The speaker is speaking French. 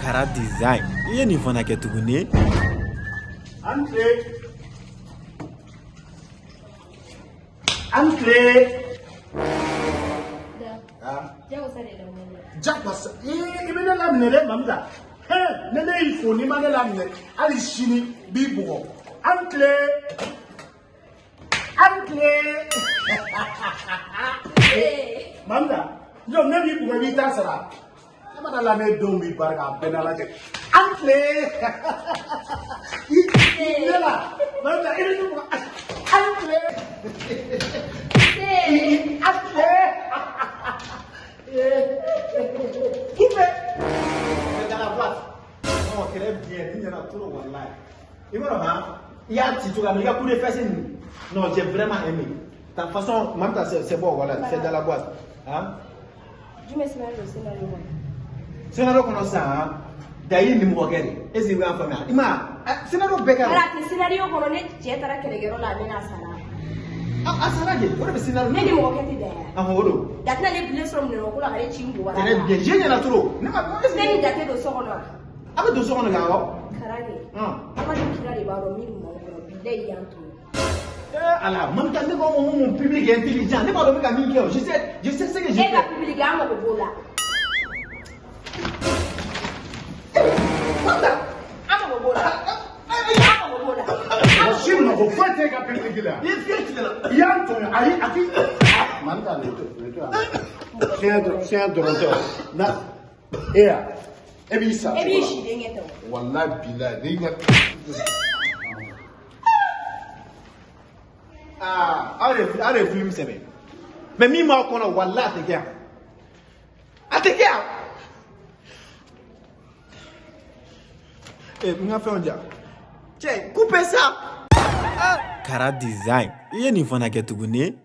Kara design. Iye ni fana kɛ tuguni. Ancle. Jakbasa. Ibene lamine mamda. Nene ifo ni mane lamine. Ali shini bibugo. Ancle. Mamda. Yo nebi bugo bita sara. Amana la ne dombi barka benala je. Ancle. Nela. Mamda ibene bugo. Ancle. Non, j'ai vraiment aimé. Ta façon, même c'est bon, voilà, c'est dans la boîte. Hein? Je me suis le scénario. Scénario comme ça, hein? D'ailleurs, il me regarde. Et c'est un famille. Il m'a. Scénario bécard. Voilà, le scénario qu'on a dit, tu as que les gens la viennent à Sana. Ah, ça va dire. On a scénario. Mais il me regarde derrière. Ah, on Date les blessures sur le coup, la régie chimbo. c'est bien. J'ai rien à trop. Mais il date de son honneur. Ah, mais 2 secondes, gars. Karage. Ah, moi, je suis allé voir le minimum. Il y a un truc. Alors, même quand mon public est intelligent, n'est pas le même je sais ce que j'ai fait. Et la public a un peu là. Allez, film, c'est bien. Mais mi-moi, qu'on a, wallah, t'es gars. Ah, t'es gars. Eh, on a fait un dia. Tiens, coupez ça. Kara design. Iye ni fana kɛ tuguni.